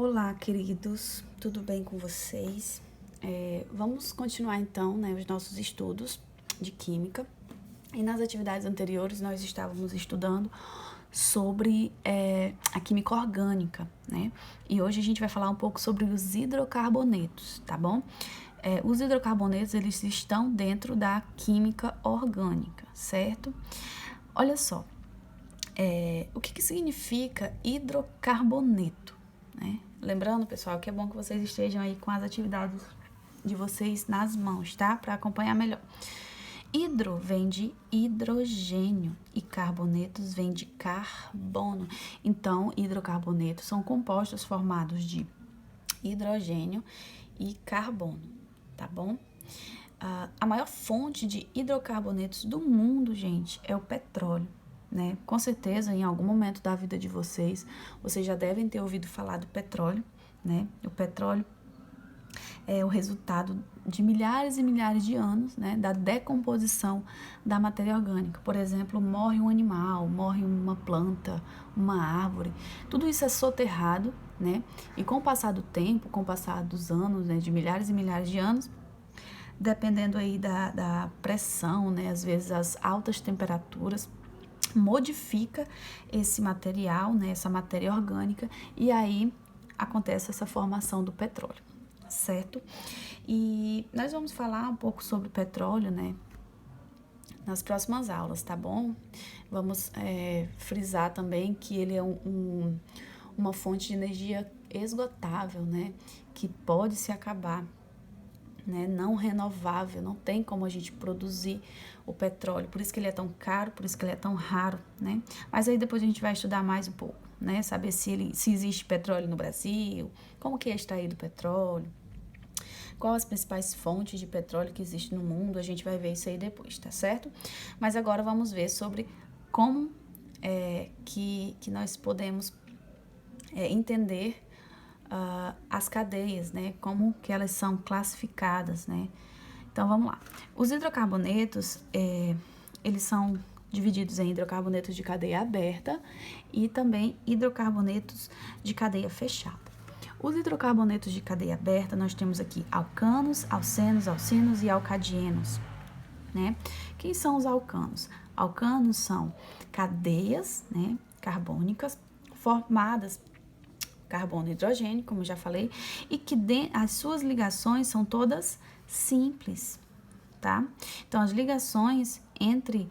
Olá, queridos, tudo bem com vocês? Vamos continuar então, os nossos estudos de química. E nas atividades anteriores nós estávamos estudando sobre a química orgânica, né? E hoje a gente vai falar um pouco sobre os hidrocarbonetos, tá bom? Os hidrocarbonetos, eles estão dentro da química orgânica, certo? Olha só, o que significa hidrocarboneto? Né? Lembrando, pessoal, que é bom que vocês estejam aí com as atividades de vocês nas mãos, tá? Para acompanhar melhor. Hidro vem de hidrogênio e carbonetos vem de carbono. Então, hidrocarbonetos são compostos formados de hidrogênio e carbono, tá bom? A maior fonte de hidrocarbonetos do mundo, gente, é o petróleo. Né? Com certeza, em algum momento da vida de vocês já devem ter ouvido falar do petróleo, né? O petróleo é o resultado de milhares e milhares de anos, né, da decomposição da matéria orgânica. Por exemplo, morre um animal, morre uma planta, uma árvore, tudo isso é soterrado, né? E com o passar do tempo, com o passar dos anos, né, de milhares e milhares de anos, dependendo aí da pressão, né, às vezes as altas temperaturas, modifica esse material, né, essa matéria orgânica, e aí acontece essa formação do petróleo, certo? E nós vamos falar um pouco sobre o petróleo, né, nas próximas aulas, tá bom? Vamos frisar também que ele é uma fonte de energia esgotável, né, que pode se acabar, né, não renovável, não tem como a gente produzir o petróleo, por isso que ele é tão caro, por isso que ele é tão raro, né? Mas aí depois a gente vai estudar mais um pouco, né? Saber se existe petróleo no Brasil, como que é extraído o petróleo, quais as principais fontes de petróleo que existem no mundo, a gente vai ver isso aí depois, tá certo? Mas agora vamos ver sobre como que nós podemos entender as cadeias, né? Como que elas são classificadas, né? Então, vamos lá. Os hidrocarbonetos, eles são divididos em hidrocarbonetos de cadeia aberta e também hidrocarbonetos de cadeia fechada. Os hidrocarbonetos de cadeia aberta, nós temos aqui alcanos, alcenos, alcinos e alcadienos, né? Quem são os alcanos? Alcanos são cadeias, né, carbônicas formadas carbono e hidrogênio, como já falei, e que as suas ligações são todas simples, tá? Então, as ligações entre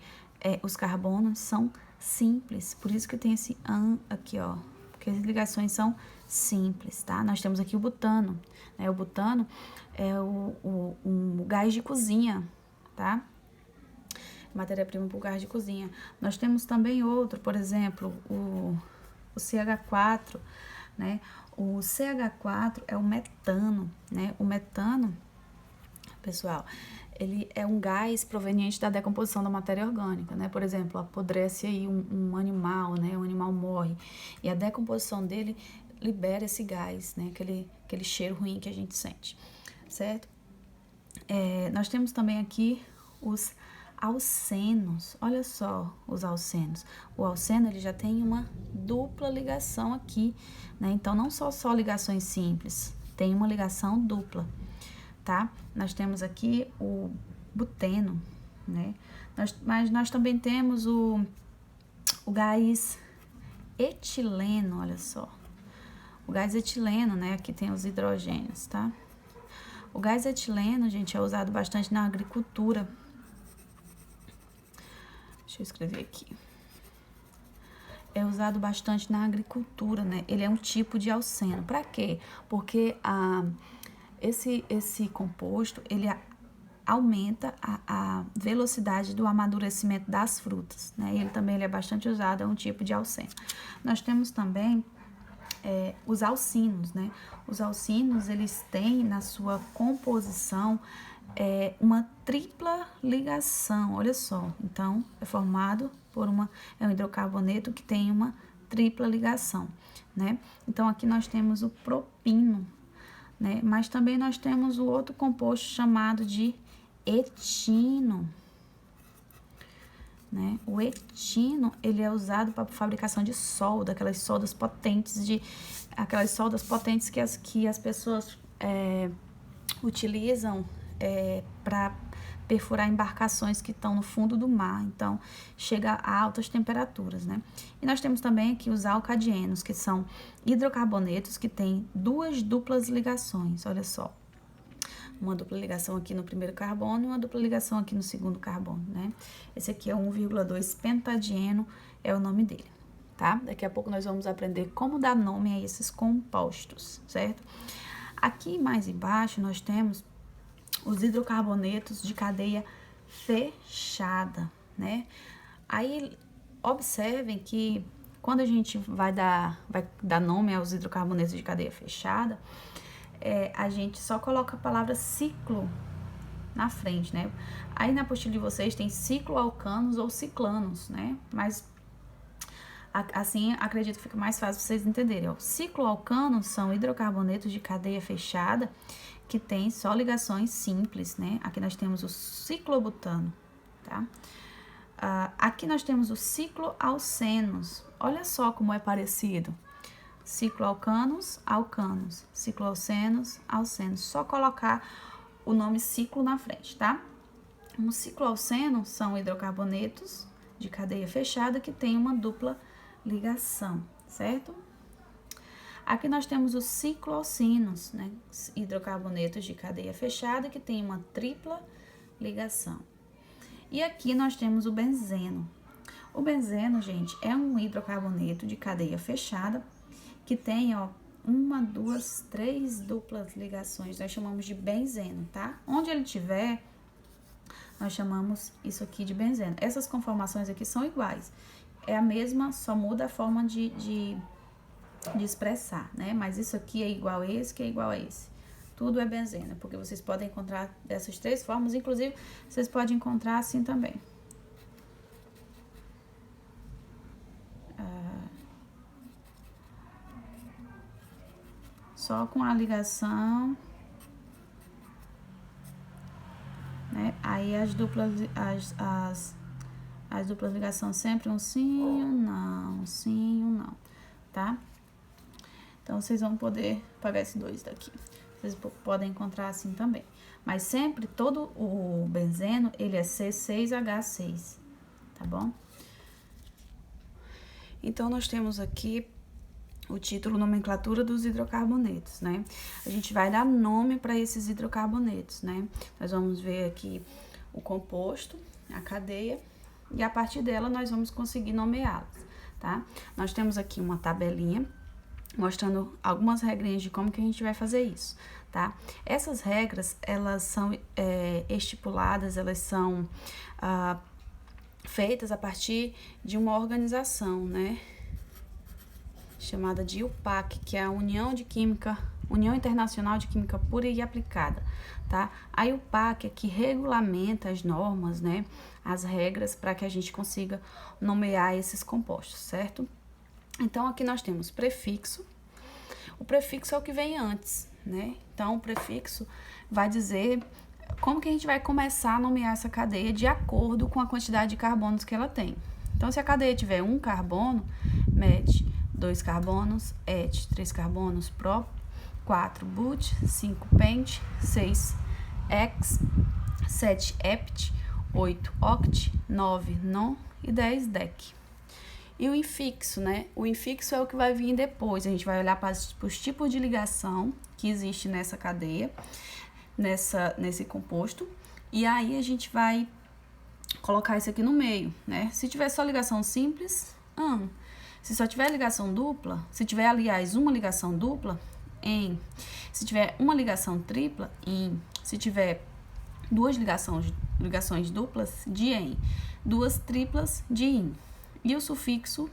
os carbonos são simples, por isso que tem esse an aqui, ó, porque as ligações são simples, tá? Nós temos aqui o butano, né? O butano é um gás de cozinha, tá? Matéria-prima para o gás de cozinha. Nós temos também outro, por exemplo, o CH4, né? O CH4 é o metano, né? O metano, pessoal, ele é um gás proveniente da decomposição da matéria orgânica, né? Por exemplo, apodrece aí um animal, né? Um animal morre e a decomposição dele libera esse gás, né? Aquele cheiro ruim que a gente sente, certo? Nós temos também aqui os alcenos. Olha só os alcenos. O alceno, ele já tem uma dupla ligação aqui, né? Então, não só ligações simples, tem uma ligação dupla, tá? Nós temos aqui o buteno, né? Mas nós também temos o gás etileno, olha só. O gás etileno, né? Aqui tem os hidrogênios, tá? O gás etileno, gente, é usado bastante na agricultura. Deixa eu escrever aqui. É usado bastante na agricultura, né? Ele é um tipo de alceno. Para quê? Porque esse composto, ele aumenta a velocidade do amadurecimento das frutas, né? Ele também é bastante usado, é um tipo de alceno. Nós temos também os alcinos, né? Os alcinos, eles têm na sua composição uma tripla ligação, olha só. Então, é formado por é um hidrocarboneto que tem uma tripla ligação, né? Então, aqui nós temos o propino, né? Mas também nós temos o outro composto chamado de etino. né? O etino, ele é usado para fabricação de solda, aquelas soldas potentes que as pessoas utilizam para perfurar embarcações que estão no fundo do mar, então chega a altas temperaturas, né? E nós temos também aqui os alcadienos, que são hidrocarbonetos que têm duas duplas ligações, olha só. Uma dupla ligação aqui no primeiro carbono e uma dupla ligação aqui no segundo carbono, né? Esse aqui é 1,2 pentadieno, é o nome dele, tá? Daqui a pouco nós vamos aprender como dar nome a esses compostos, certo? Aqui mais embaixo nós temos os hidrocarbonetos de cadeia fechada, né? Aí, observem que quando a gente vai dar nome aos hidrocarbonetos de cadeia fechada, a gente só coloca a palavra ciclo na frente, né? Aí na apostila de vocês tem cicloalcanos ou ciclanos, né? Mas assim, acredito que fica mais fácil vocês entenderem. Ó. Cicloalcanos são hidrocarbonetos de cadeia fechada que tem só ligações simples, né? Aqui nós temos o ciclobutano, tá? Aqui nós temos os cicloalcenos. Olha só como é parecido. Cicloalcanos, alcanos. Cicloalcenos, alcenos. Só colocar o nome ciclo na frente, tá? Os cicloalcenos são hidrocarbonetos de cadeia fechada que tem uma dupla ligação, certo? Aqui nós temos os cicloalcinos, né? Hidrocarbonetos de cadeia fechada que tem uma tripla ligação. E aqui nós temos o benzeno. O benzeno, gente, é um hidrocarboneto de cadeia fechada que tem, ó, 1, 2, 3 duplas ligações. Nós chamamos de benzeno, tá? Onde ele tiver, nós chamamos isso aqui de benzeno. Essas conformações aqui são iguais. É a mesma, só muda a forma de expressar, né? Mas isso aqui é igual a esse, que é igual a esse. Tudo é benzeno, porque vocês podem encontrar dessas três formas, inclusive vocês podem encontrar assim também. Só com a ligação, né? Aí as duplas ligações sempre um sim, um não, tá? Então, vocês vão poder pagar esse 2 daqui. Vocês podem encontrar assim também. Mas sempre, todo o benzeno, ele é C6H6, tá bom? Então, nós temos aqui o título Nomenclatura dos hidrocarbonetos, né? A gente vai dar nome para esses hidrocarbonetos, né? Nós vamos ver aqui o composto, a cadeia, e a partir dela nós vamos conseguir nomeá-los, tá? Nós temos aqui uma tabelinha mostrando algumas regrinhas de como que a gente vai fazer isso, tá? Essas regras, elas são estipuladas, elas são feitas a partir de uma organização, né? Chamada de UPAC, que é a União Internacional de Química Pura e Aplicada, tá? A UPAC é que regulamenta as normas, né? As regras para que a gente consiga nomear esses compostos, certo? Então, aqui nós temos prefixo. O prefixo é o que vem antes, né? Então, o prefixo vai dizer como que a gente vai começar a nomear essa cadeia de acordo com a quantidade de carbonos que ela tem. Então, se a cadeia tiver 1 carbono, met, 2 carbonos, et, 3 carbonos, prop, 4 but, 5 pent, 6 ex, 7 ept, 8 oct, 9 non e 10 dec. E o infixo, né? O infixo é o que vai vir depois. A gente vai olhar para os tipos de ligação que existe nessa cadeia, nesse composto. E aí a gente vai colocar isso aqui no meio, né? Se tiver só ligação simples, se só tiver ligação dupla, se tiver, aliás, uma ligação dupla, em. Se tiver uma ligação tripla, em. Se tiver duas ligações duplas, de em. Duas triplas, de in. E o sufixo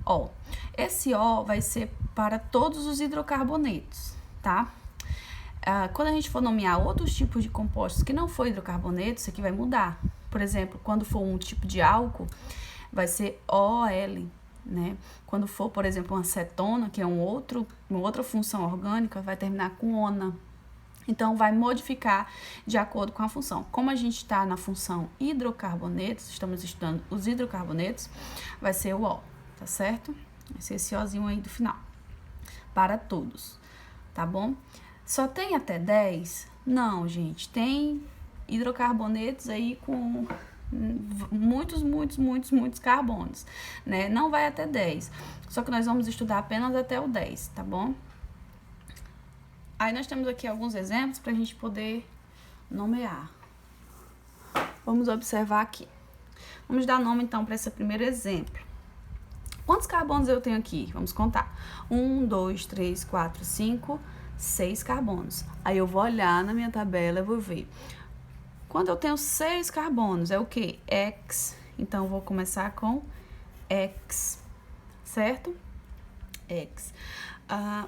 O. Esse O vai ser para todos os hidrocarbonetos, tá? Quando a gente for nomear outros tipos de compostos que não for hidrocarboneto, isso aqui vai mudar. Por exemplo, quando for um tipo de álcool, vai ser OL, né? Quando for, por exemplo, uma cetona, que é uma outra função orgânica, vai terminar com ona, Então, vai modificar de acordo com a função. Como a gente está na função hidrocarbonetos, estamos estudando os hidrocarbonetos, vai ser o O, tá certo? Vai ser esse Ozinho aí do final. Para todos, tá bom? Só tem até 10? Não, gente. Tem hidrocarbonetos aí com muitos carbonos, né? Não vai até 10. Só que nós vamos estudar apenas até o 10, tá bom? Aí nós temos aqui alguns exemplos para a gente poder nomear. Vamos observar aqui. Vamos dar nome, então, para esse primeiro exemplo. Quantos carbonos eu tenho aqui? Vamos contar. 1, 2, 3, 4, 5, 6 carbonos. Aí eu vou olhar na minha tabela e vou ver. Quando eu tenho 6 carbonos, é o quê? X. Então, eu vou começar com X, certo? X.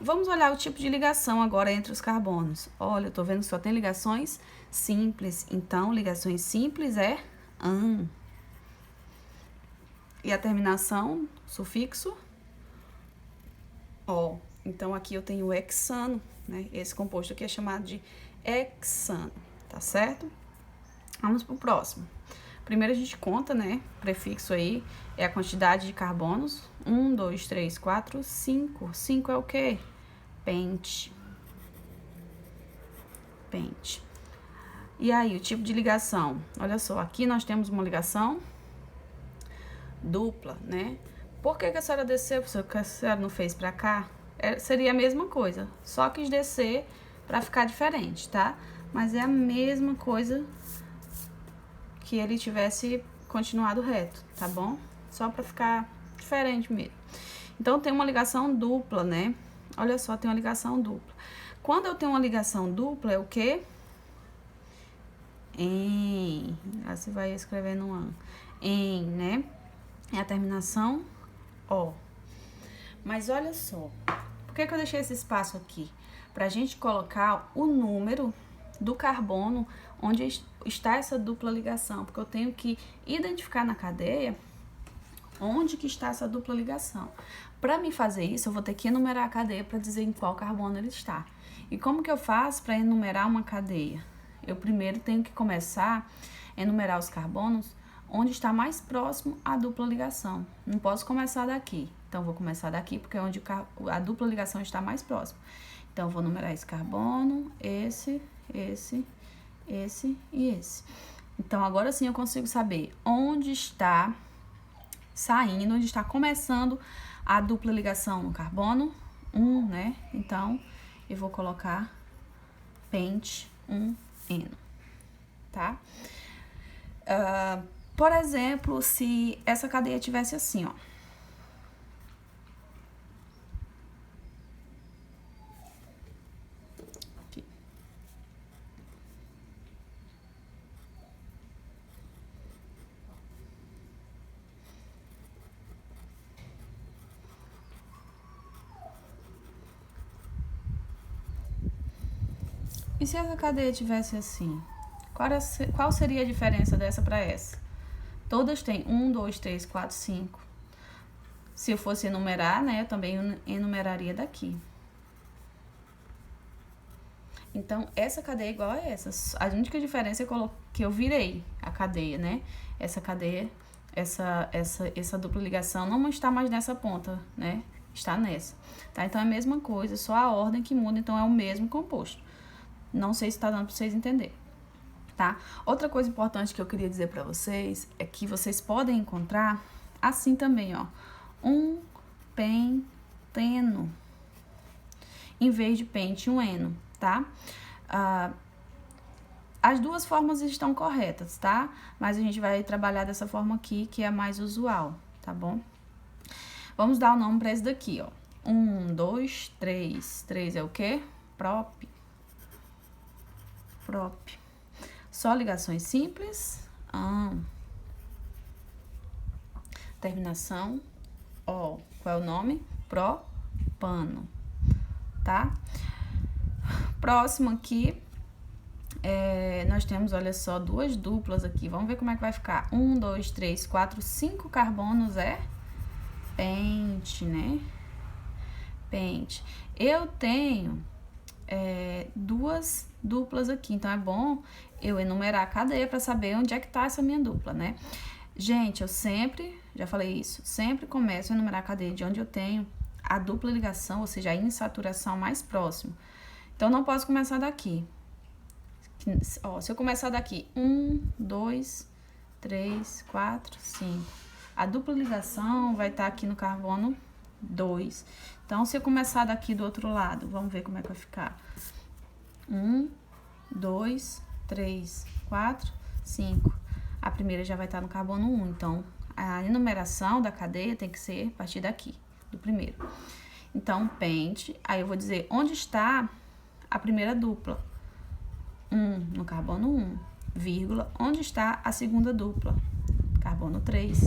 Vamos olhar o tipo de ligação agora entre os carbonos. Olha, eu tô vendo que só tem ligações simples. Então, ligações simples é AN. E a terminação, sufixo, O. Então, aqui eu tenho hexano, né? Esse composto aqui é chamado de hexano, tá certo? Vamos pro próximo. Primeiro a gente conta, né? O prefixo aí é a quantidade de carbonos. 1, 2, 3, 4, 5. 5 é o quê? Pente. Pente. E aí, o tipo de ligação? Olha só, aqui nós temos uma ligação dupla, né? Por que a senhora desceu? Porque a senhora não fez pra cá? Seria a mesma coisa, só quis descer pra ficar diferente, tá? Mas é a mesma coisa que ele tivesse continuado reto, tá bom? Só pra ficar diferente mesmo. Então, tem uma ligação dupla, né? Olha só, tem uma ligação dupla. Quando eu tenho uma ligação dupla, é o quê? Em. Aí você vai escrever no an. Em, né? É a terminação O. Mas olha só, por que eu deixei esse espaço aqui? Pra gente colocar o número do carbono onde está essa dupla ligação, porque eu tenho que identificar na cadeia onde que está essa dupla ligação. Para me fazer isso, eu vou ter que enumerar a cadeia para dizer em qual carbono ele está. E como que eu faço para enumerar uma cadeia? Eu primeiro tenho que começar a enumerar os carbonos onde está mais próximo à dupla ligação. Não posso começar daqui. Então, vou começar daqui porque é onde a dupla ligação está mais próxima. Então, vou numerar esse carbono, esse e esse. Então, agora sim eu consigo saber onde está saindo, onde está começando a dupla ligação no carbono 1, né? Então, eu vou colocar pente 1N, tá? Por exemplo, se essa cadeia tivesse assim, ó. Aqui. E se essa cadeia tivesse assim? Qual seria a diferença dessa para essa? Todas têm 1, 2, 3, 4, 5. Se eu fosse enumerar, né, eu também enumeraria daqui. Então, essa cadeia é igual a essa. A única diferença é que eu virei a cadeia, né? Essa cadeia, essa dupla ligação não está mais nessa ponta, né? Está nessa. Tá? Então, é a mesma coisa, só a ordem que muda, então é o mesmo composto. Não sei se está dando para vocês entenderem. Tá? Outra coisa importante que eu queria dizer para vocês é que vocês podem encontrar assim também, ó, um penteno em vez de pente 1N, tá? As duas formas estão corretas, tá? Mas a gente vai trabalhar dessa forma aqui, que é a mais usual, tá bom? Vamos dar o nome para esse daqui, ó. 1, 2, 3. 3 é o quê? Prop. Só ligações simples. Terminação O. Qual é o nome? Propano. Tá? Próximo aqui, nós temos, olha só, duas duplas aqui. Vamos ver como é que vai ficar. 1, 2, 3, 4, 5 carbonos é pente, né? Pente. Eu tenho duas duplas aqui. Então, é bom eu enumerar a cadeia para saber onde é que tá essa minha dupla, né? Gente, eu sempre, já falei isso, sempre começo a enumerar a cadeia de onde eu tenho a dupla ligação, ou seja, a insaturação mais próximo. Então, não posso começar daqui. Ó, se eu começar daqui, 1, 2, 3, 4, 5. A dupla ligação vai estar aqui no carbono 2. Então, se eu começar daqui do outro lado, vamos ver como é que vai ficar. 1, 2, 3, 4, 5. A primeira já vai estar no carbono 1. Então, a enumeração da cadeia tem que ser a partir daqui, do primeiro. Então, pente, aí eu vou dizer onde está a primeira dupla. 1 no carbono 1, vírgula, onde está a segunda dupla? Carbono 3,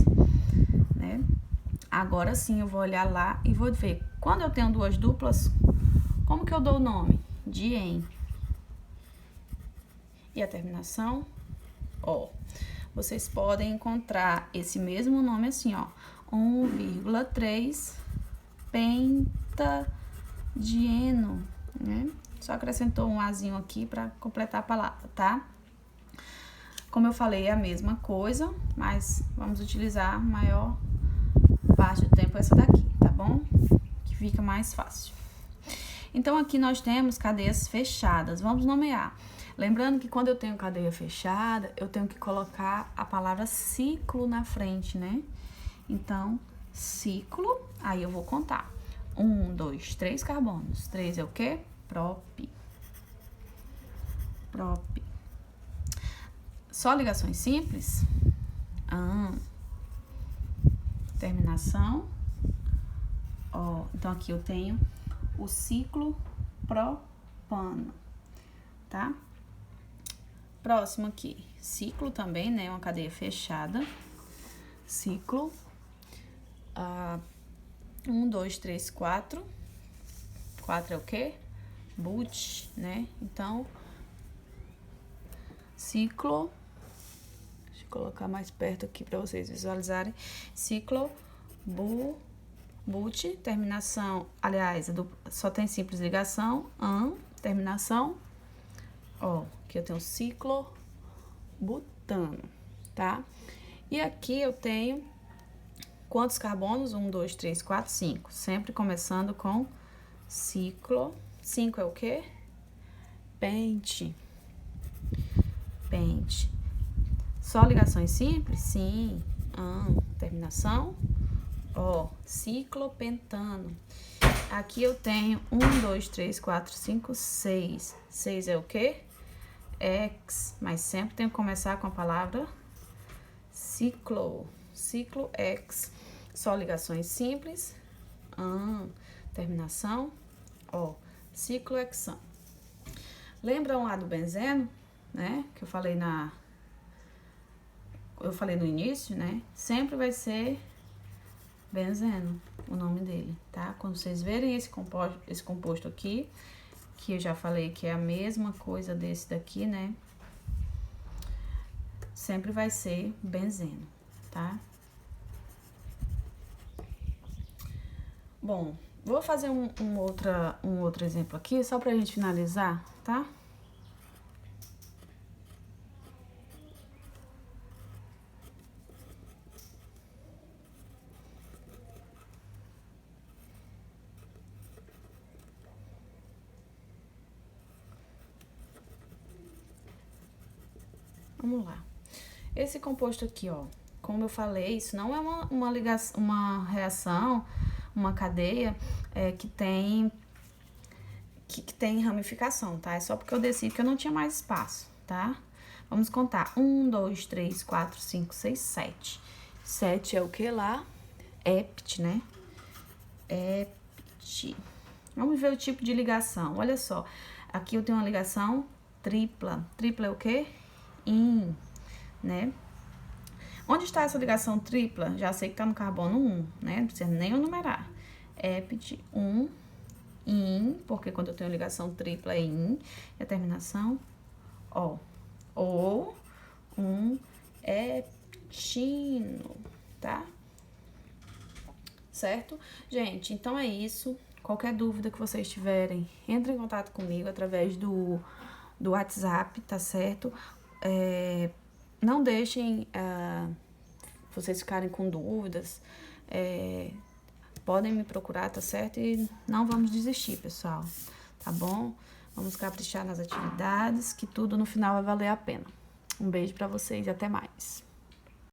né? Agora sim eu vou olhar lá e vou ver. Quando eu tenho duas duplas, como que eu dou o nome? De em. E a terminação? Ó. Vocês podem encontrar esse mesmo nome assim, ó. 1,3 pentadieno, né? Só acrescentou um azinho aqui para completar a palavra, tá? Como eu falei, é a mesma coisa, mas vamos utilizar a maior parte do tempo essa daqui, tá bom? Que fica mais fácil. Então, aqui nós temos cadeias fechadas. Vamos nomear. Lembrando que quando eu tenho cadeia fechada, eu tenho que colocar a palavra ciclo na frente, né? Então, ciclo, aí eu vou contar. 1, 2, 3 carbonos. 3 é o quê? Prop. Só ligações simples? Terminação. Ó, então, aqui eu tenho o ciclo propano, tá? Próximo aqui, ciclo também, né? Uma cadeia fechada. Ciclo. 1, 2, 3, 4. 4 é o quê? But, né? Então, ciclo. Deixa eu colocar mais perto aqui para vocês visualizarem. Ciclo, but, terminação. Aliás, só tem simples ligação. Terminação. Ó, aqui eu tenho ciclo butano, tá? E aqui eu tenho quantos carbonos? 1, 2, 3, 4, 5. Sempre começando com ciclo. 5 é o quê? Pente. Só ligações simples? Sim. Terminação. Ó, ciclopentano. Aqui eu tenho 1, 2, 3, 4, 5, 6. 6 é o quê? Mas sempre tem que começar com a palavra ciclo. Ciclo-X. Só ligações simples. Terminação. Ó, ciclohexano. Lembram lá do benzeno, né? Que eu falei no início, né? Sempre vai ser benzeno o nome dele, tá? Quando vocês verem esse composto aqui, que eu já falei que é a mesma coisa desse daqui, né? Sempre vai ser benzeno, tá? Bom, vou fazer um outro exemplo aqui, só pra gente finalizar, tá? Vamos lá. Esse composto aqui, ó, como eu falei, isso não é uma reação, uma cadeia que tem ramificação, tá? É só porque eu decidi que eu não tinha mais espaço, tá? Vamos contar. 1, 2, 3, 4, 5, 6, 7. 7 é o que lá? Ept, né? Ept. Vamos ver o tipo de ligação. Olha só. Aqui eu tenho uma ligação tripla. Tripla é o quê? In, né? Onde está essa ligação tripla? Já sei que tá no carbono 1, né? Não precisa nem enumerar. Ept, 1, in, porque quando eu tenho ligação tripla é in, e a terminação, ó, ou, eptino, tá? Certo? Gente, então é isso. qualquer dúvida que vocês tiverem, entre em contato comigo através do WhatsApp, tá certo? Não deixem vocês ficarem com dúvidas, podem me procurar, tá certo? E não vamos desistir, pessoal, tá bom? Vamos caprichar nas atividades, que tudo no final vai valer a pena. Um beijo pra vocês e até mais.